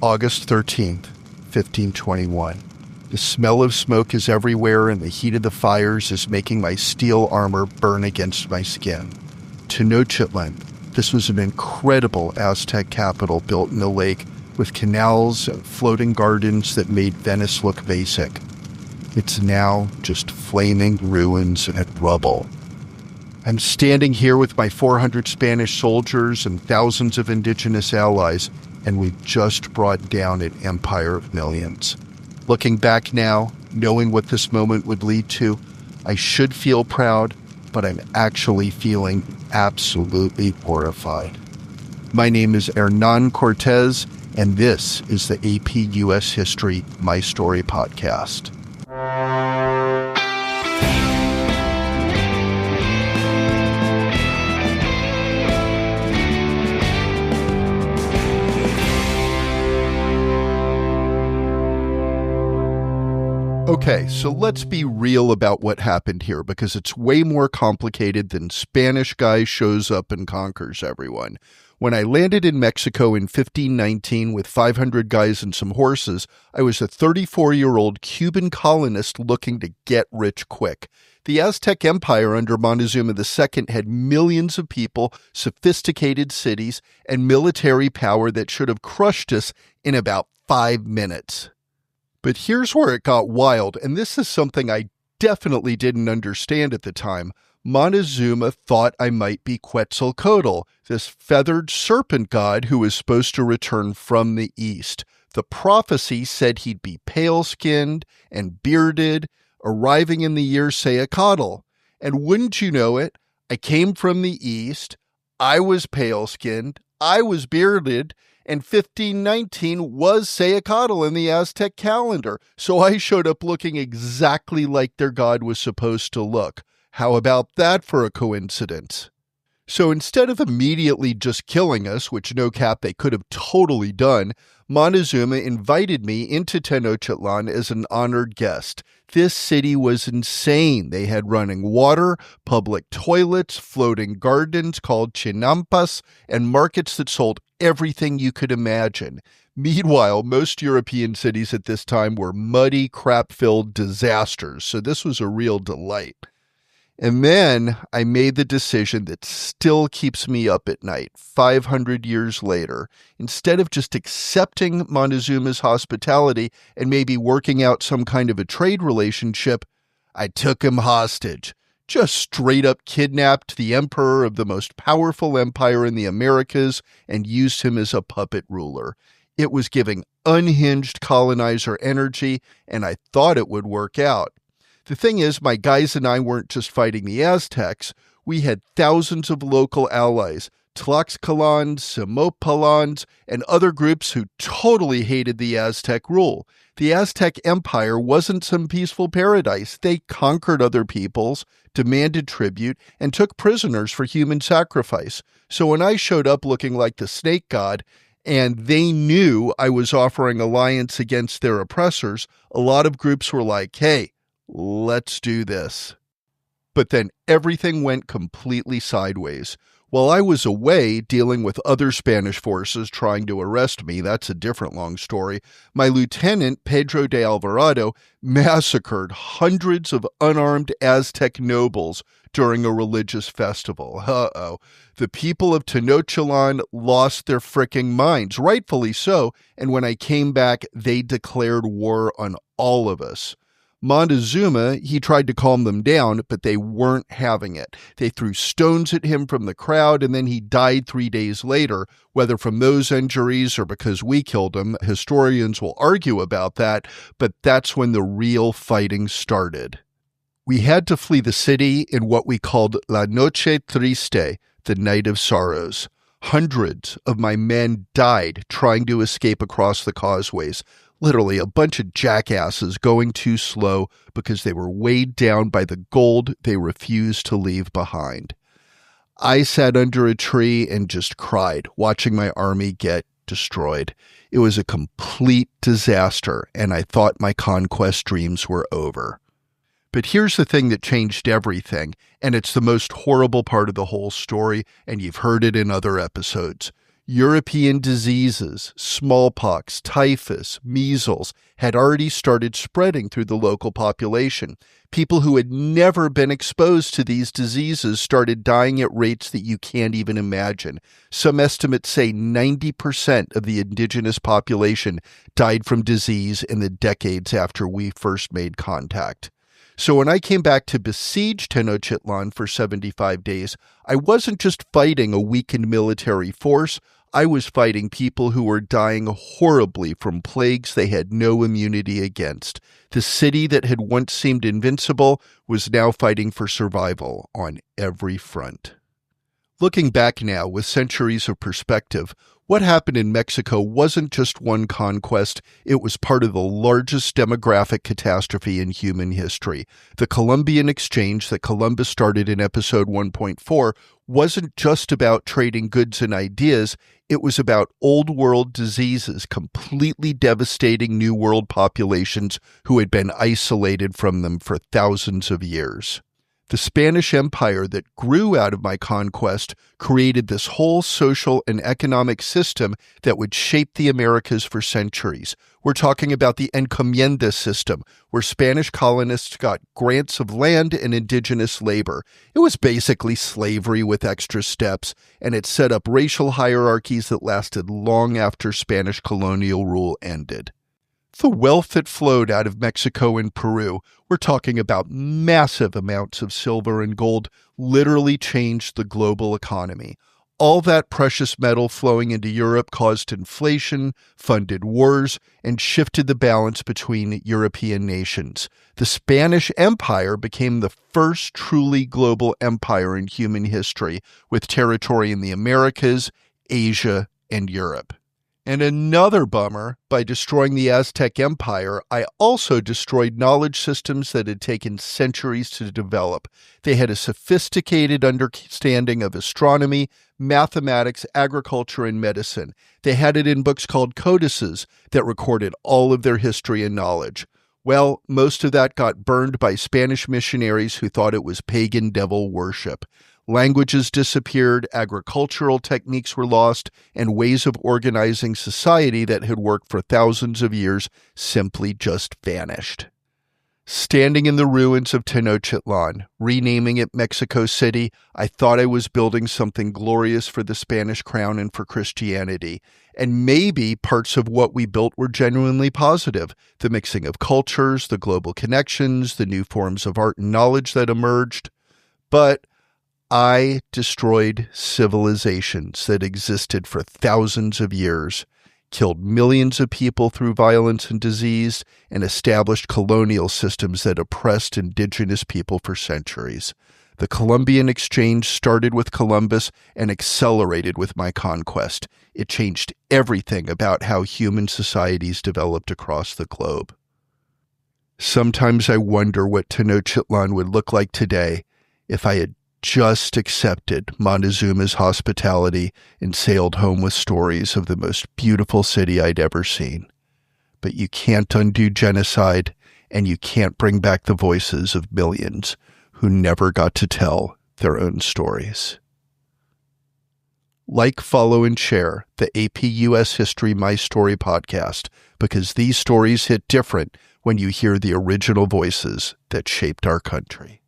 August 13th, 1521. The smell of smoke is everywhere, and the heat of the fires is making my steel armor burn against my skin. Tenochtitlan. This was an incredible Aztec capital built in a lake with canals and floating gardens that made Venice look basic. It's now just flaming ruins and rubble. I'm standing here with my 400 Spanish soldiers and thousands of indigenous allies, and we've just brought down an empire of millions. Looking back now, knowing what this moment would lead to, I should feel proud, but I'm actually feeling absolutely horrified. My name is Hernán Cortés, and this is the AP US History My Story podcast. Okay, so let's be real about what happened here, because it's way more complicated than Spanish guy shows up and conquers everyone. When I landed in Mexico in 1519 with 500 guys and some horses, I was a 34-year-old Cuban colonist looking to get rich quick. The Aztec Empire under Montezuma II had millions of people, sophisticated cities, and military power that should have crushed us in about 5 minutes. But here's where it got wild, and this is something I definitely didn't understand at the time. Montezuma thought I might be Quetzalcoatl, this feathered serpent god who was supposed to return from the east. The prophecy said he'd be pale-skinned and bearded, arriving in the year Sayacatl. And wouldn't you know it, I came from the east, I was pale-skinned, I was bearded, and 1519 was Sayacatl in the Aztec calendar, so I showed up looking exactly like their god was supposed to look. How about that for a coincidence? So instead of immediately just killing us, which no cap they could have totally done, Montezuma invited me into Tenochtitlan as an honored guest. This city was insane. They had running water, public toilets, floating gardens called chinampas, and markets that sold everything you could imagine. Meanwhile, most European cities at this time were muddy, crap-filled disasters, so this was a real delight. And then I made the decision that still keeps me up at night, 500 years later. Instead of just accepting Montezuma's hospitality and maybe working out some kind of a trade relationship, I took him hostage. Just straight up kidnapped the emperor of the most powerful empire in the Americas and used him as a puppet ruler. It was giving unhinged colonizer energy, and I thought it would work out. The thing is, my guys and I weren't just fighting the Aztecs. We had thousands of local allies, Tlaxcalans, Semopalans, and other groups who totally hated the Aztec rule. The Aztec Empire wasn't some peaceful paradise. They conquered other peoples, demanded tribute, and took prisoners for human sacrifice. So when I showed up looking like the snake god, and they knew I was offering alliance against their oppressors, a lot of groups were like, hey, let's do this. But then everything went completely sideways. While I was away dealing with other Spanish forces trying to arrest me, that's a different long story, my lieutenant, Pedro de Alvarado, massacred hundreds of unarmed Aztec nobles during a religious festival. The people of Tenochtitlan lost their fricking minds, rightfully so, and when I came back, they declared war on all of us. Montezuma, he tried to calm them down, but they weren't having it. They threw stones at him from the crowd, and then he died 3 days later, whether from those injuries or because we killed him. Historians will argue about that, but that's when the real fighting started. We had to flee the city in what we called La Noche Triste, the Night of Sorrows. Hundreds of my men died trying to escape across the causeways. Literally a bunch of jackasses going too slow because they were weighed down by the gold they refused to leave behind. I sat under a tree and just cried, watching my army get destroyed. It was a complete disaster, and I thought my conquest dreams were over. But here's the thing that changed everything, and it's the most horrible part of the whole story, and you've heard it in other episodes. European diseases, smallpox, typhus, measles, had already started spreading through the local population. People who had never been exposed to these diseases started dying at rates that you can't even imagine. Some estimates say 90% of the indigenous population died from disease in the decades after we first made contact. So when I came back to besiege Tenochtitlan for 75 days, I wasn't just fighting a weakened military force, I was fighting people who were dying horribly from plagues they had no immunity against. The city that had once seemed invincible was now fighting for survival on every front. Looking back now with centuries of perspective, what happened in Mexico wasn't just one conquest, it was part of the largest demographic catastrophe in human history. The Columbian Exchange that Columbus started in episode 1.4 wasn't just about trading goods and ideas, it was about old world diseases completely devastating New World populations who had been isolated from them for thousands of years. The Spanish Empire that grew out of my conquest created this whole social and economic system that would shape the Americas for centuries. We're talking about the encomienda system, where Spanish colonists got grants of land and indigenous labor. It was basically slavery with extra steps, and it set up racial hierarchies that lasted long after Spanish colonial rule ended. The wealth that flowed out of Mexico and Peru, we're talking about massive amounts of silver and gold, literally changed the global economy. All that precious metal flowing into Europe caused inflation, funded wars, and shifted the balance between European nations. The Spanish Empire became the first truly global empire in human history, with territory in the Americas, Asia, and Europe. And another bummer, by destroying the Aztec Empire, I also destroyed knowledge systems that had taken centuries to develop. They had a sophisticated understanding of astronomy, mathematics, agriculture, and medicine. They had it in books called codices that recorded all of their history and knowledge. Well, most of that got burned by Spanish missionaries who thought it was pagan devil worship. Languages disappeared, agricultural techniques were lost, and ways of organizing society that had worked for thousands of years simply just vanished. Standing in the ruins of Tenochtitlan, renaming it Mexico City, I thought I was building something glorious for the Spanish crown and for Christianity. And maybe parts of what we built were genuinely positive. The mixing of cultures, the global connections, the new forms of art and knowledge that emerged. But I destroyed civilizations that existed for thousands of years, killed millions of people through violence and disease, and established colonial systems that oppressed indigenous people for centuries. The Columbian Exchange started with Columbus and accelerated with my conquest. It changed everything about how human societies developed across the globe. Sometimes I wonder what Tenochtitlan would look like today if I had just accepted Montezuma's hospitality and sailed home with stories of the most beautiful city I'd ever seen. But you can't undo genocide, and you can't bring back the voices of millions who never got to tell their own stories. Like, follow, and share the AP US History My Story podcast, because these stories hit different when you hear the original voices that shaped our country.